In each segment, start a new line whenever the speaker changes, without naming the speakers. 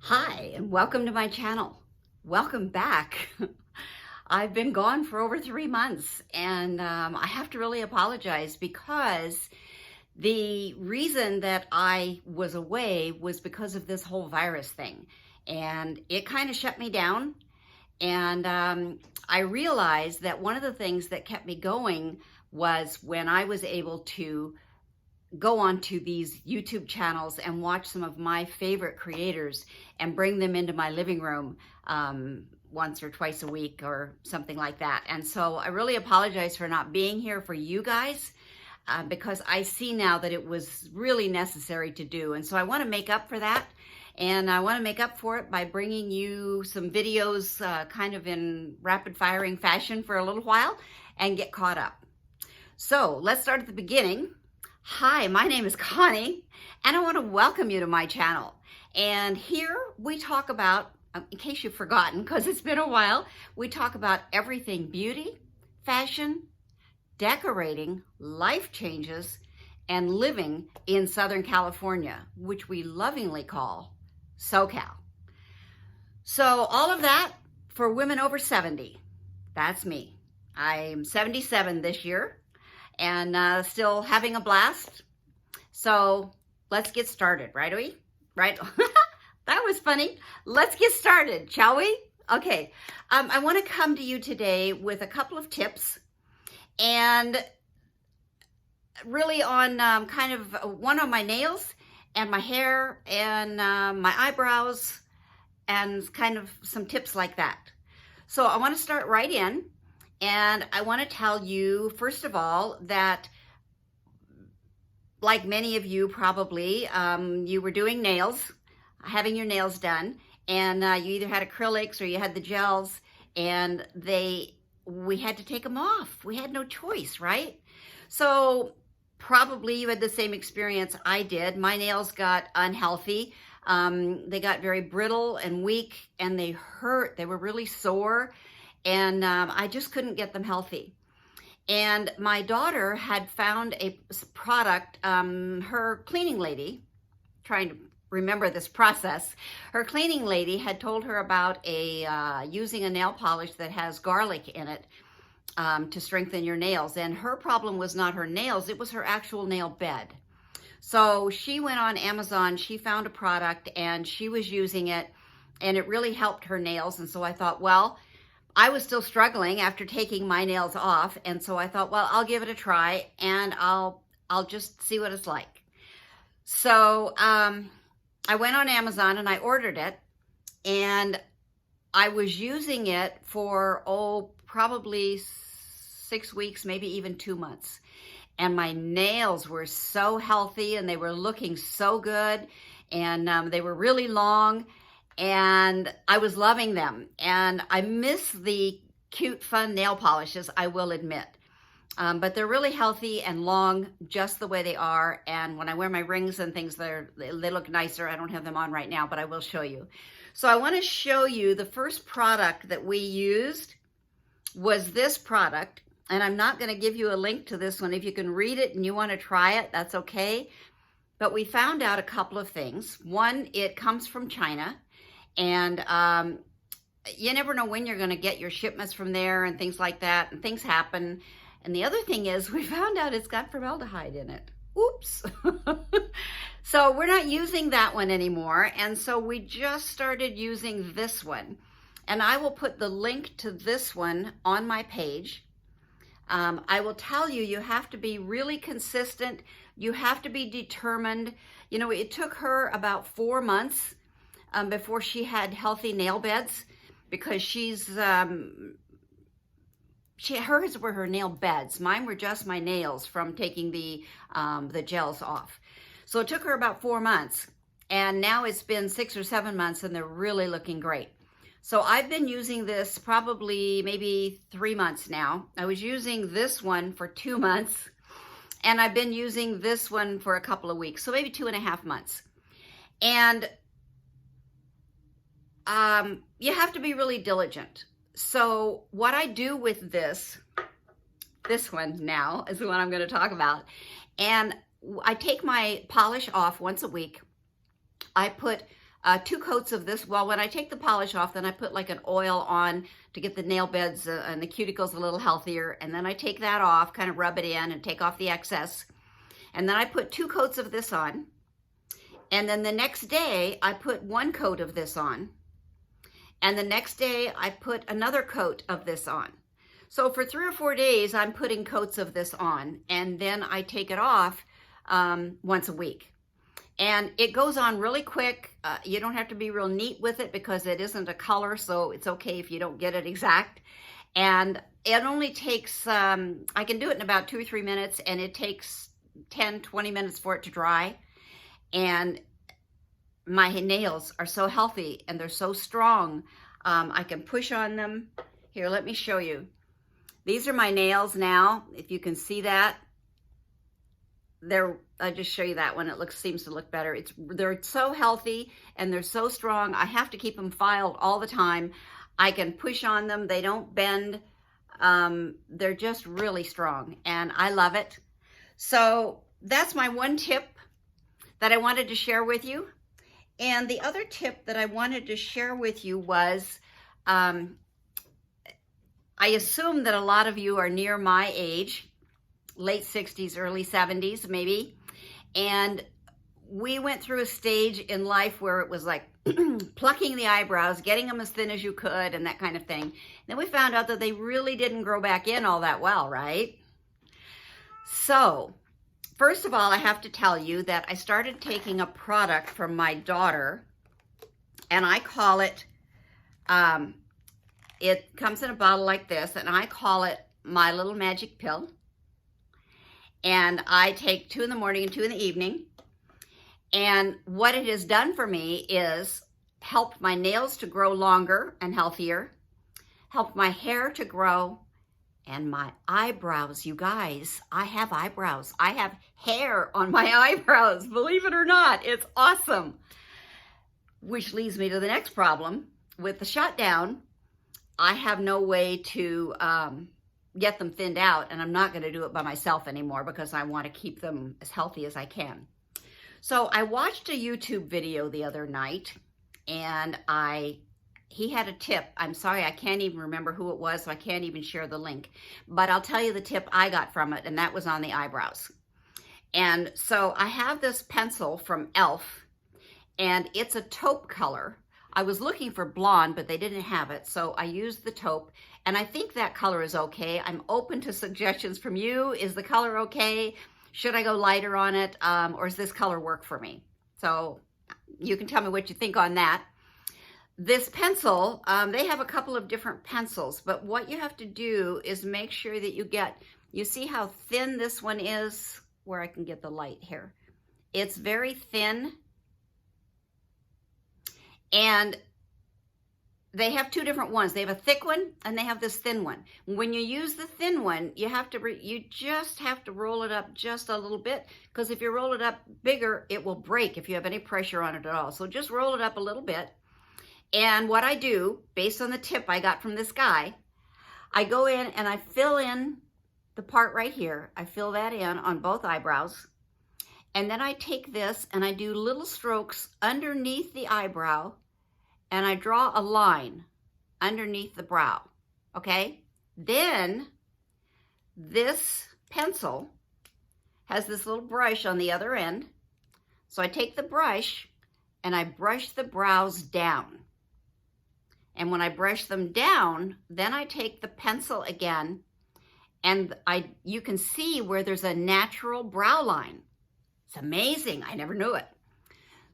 Hi, and welcome to my channel. Welcome back. I've been gone for over 3 months, and I have to really apologize because the reason that I was away was because of this whole virus thing, and it kind of shut me down. And I realized that one of the things that kept me going was when I was able to go onto these YouTube channels and watch some of my favorite creators and bring them into my living room once or twice a week or something like that. And so I really apologize for not being here for you guys because I see now that it was really necessary to do. And so I want to make up for that. And I want to make up for it by bringing you some videos kind of in rapid firing fashion for a little while and get caught up. So let's start at the beginning. Hi, my name is Connie, and I want to welcome you to my channel. And here we talk about, in case you've forgotten, because it's been a while, we talk about everything beauty, fashion, decorating, life changes, and living in Southern California, which we lovingly call SoCal. So all of that for women over 70. That's me. I'm 77 this year. And still having a blast. So let's get started, right? Right? That was funny. Let's get started, shall we? Okay. I want to come to you today with a couple of tips and really on kind of one on my nails and my hair and my eyebrows and kind of some tips like that. So I want to start right in. And I want to tell you, first of all, that like many of you probably, you were doing nails, having your nails done, and you either had acrylics or you had the gels, and we had to take them off. We had no choice, right? So probably you had the same experience I did. My nails got unhealthy. They got very brittle and weak, and they hurt. They were really sore. And I just couldn't get them healthy. And my daughter had found a product, her cleaning lady, trying to remember this process, her cleaning lady had told her about using a nail polish that has garlic in it to strengthen your nails. And her problem was not her nails, it was her actual nail bed. So she went on Amazon, she found a product and she was using it and it really helped her nails. And so I thought, well, I was still struggling after taking my nails off, and so I thought, well, I'll give it a try, and I'll just see what it's like. So I went on Amazon and I ordered it, and I was using it for, probably 6 weeks, maybe even 2 months. And my nails were so healthy, and they were looking so good, and they were really long. And I was loving them. And I miss the cute, fun nail polishes, I will admit. But they're really healthy and long, just the way they are. And when I wear my rings and things, they look nicer. I don't have them on right now, but I will show you. So I want to show you the first product that we used was this product. And I'm not going to give you a link to this one. If you can read it and you want to try it, that's okay. But we found out a couple of things. One, it comes from China. And you never know when you're going to get your shipments from there and things like that, and things happen. And the other thing is we found out it's got formaldehyde in it. Oops. So we're not using that one anymore. And so we just started using this one. And I will put the link to this one on my page. I will tell you, you have to be really consistent. You have to be determined. You know, it took her about 4 months before she had healthy nail beds, because hers were her nail beds. Mine were just my nails from taking the gels off. So it took her about 4 months, and now it's been 6 or 7 months, and they're really looking great. So I've been using this probably maybe 3 months now. I was using this one for 2 months, and I've been using this one for a couple of weeks, so maybe 2.5 months. And you have to be really diligent. So what I do with this one now is the one I'm going to talk about. And I take my polish off once a week. I put 2 coats of this. Well, when I take the polish off, then I put like an oil on to get the nail beds and the cuticles a little healthier. And then I take that off, kind of rub it in and take off the excess. And then I put 2 coats of this on. And then the next day, I put 1 coat of this on. And the next day, I put another coat of this on. So for 3 or 4 days, I'm putting coats of this on. And then I take it off once a week. And it goes on really quick. You don't have to be real neat with it because it isn't a color, so it's okay if you don't get it exact. And it only takes, I can do it in about 2 or 3 minutes, and it takes 10, 20 minutes for it to dry. And my nails are so healthy and they're so strong. I can push on them. Here, let me show you. These are my nails now, if you can see that. I'll just show you that one. It seems to look better. They're so healthy and they're so strong. I have to keep them filed all the time. I can push on them. They don't bend. They're just really strong and I love it. So that's my one tip that I wanted to share with you. And the other tip that I wanted to share with you was, I assume that a lot of you are near my age, late 60s, early 70s, maybe. And we went through a stage in life where it was like plucking the eyebrows, getting them as thin as you could and that kind of thing. Then we found out that they really didn't grow back in all that well, right? So, first of all, I have to tell you that I started taking a product from my daughter, and I call it, it comes in a bottle like this, and I call it my little magic pill. And I take 2 in the morning and 2 in the evening. And what it has done for me is help my nails to grow longer and healthier, help my hair to grow, and my eyebrows, you guys. I have eyebrows. I have hair on my eyebrows, believe it or not. It's awesome. Which leads me to the next problem. With the shutdown, I have no way to get them thinned out, and I'm not going to do it by myself anymore because I want to keep them as healthy as I can. So I watched a YouTube video the other night, and he had a tip. I'm sorry, I can't even remember who it was, so I can't even share the link. But I'll tell you the tip I got from it, and that was on the eyebrows. And so I have this pencil from e.l.f., and it's a taupe color. I was looking for blonde, but they didn't have it, so I used the taupe, and I think that color is okay. I'm open to suggestions from you. Is the color okay? Should I go lighter on it, or does this color work for me? So you can tell me what you think on that. This pencil, they have a couple of different pencils, but what you have to do is make sure that you see how thin this one is, where I can get the light here. It's very thin. And they have 2 different ones. They have a thick one and they have this thin one. When you use the thin one, you just have to roll it up just a little bit, because if you roll it up bigger, it will break if you have any pressure on it at all. So just roll it up a little bit. And what I do, based on the tip I got from this guy, I go in and I fill in the part right here. I fill that in on both eyebrows. And then I take this and I do little strokes underneath the eyebrow, and I draw a line underneath the brow, okay? Then this pencil has this little brush on the other end. So I take the brush and I brush the brows down. And when I brush them down, then I take the pencil again, and you can see where there's a natural brow line. It's amazing. I never knew it.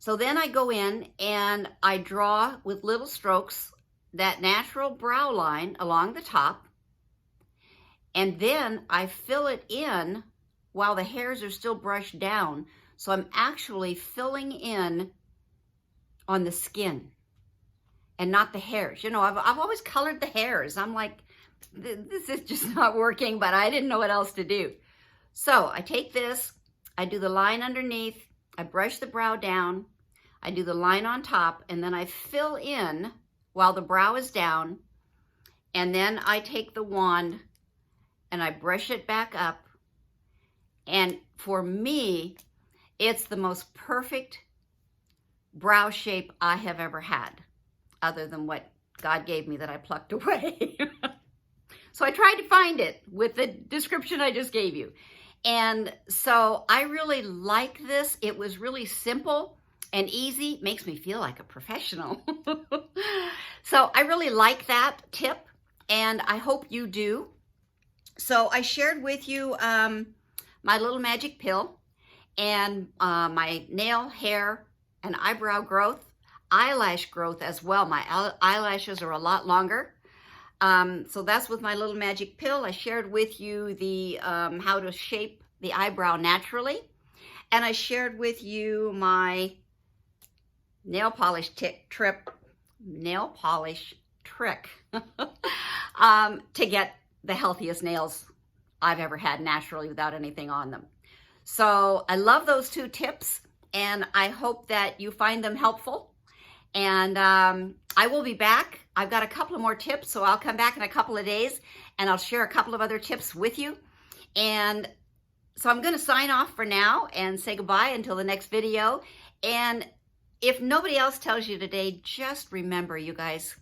So then I go in and I draw with little strokes that natural brow line along the top. And then I fill it in while the hairs are still brushed down. So I'm actually filling in on the skin and not the hairs. You know, I've always colored the hairs. I'm like, this is just not working, but I didn't know what else to do. So I take this, I do the line underneath, I brush the brow down, I do the line on top, and then I fill in while the brow is down, and then I take the wand and I brush it back up. And for me, it's the most perfect brow shape I have ever had, other than what God gave me that I plucked away. So I tried to find it with the description I just gave you. And so I really like this. It was really simple and easy. Makes me feel like a professional. So I really like that tip, and I hope you do. So I shared with you my little magic pill and my nail, hair, and eyebrow growth, eyelash growth as well. My eyelashes are a lot longer. So that's with my little magic pill. I shared with you the how to shape the eyebrow naturally. And I shared with you my nail polish trick to get the healthiest nails I've ever had naturally without anything on them. So I love those 2 tips, and I hope that you find them helpful. And I will be back. I've got a couple of more tips, so I'll come back in a couple of days and I'll share a couple of other tips with you. And so I'm going to sign off for now and say goodbye until the next video. And if nobody else tells you today, just remember, you guys,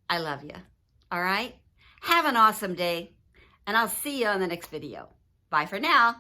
I love you. All right? Have an awesome day, and I'll see you on the next video. Bye for now.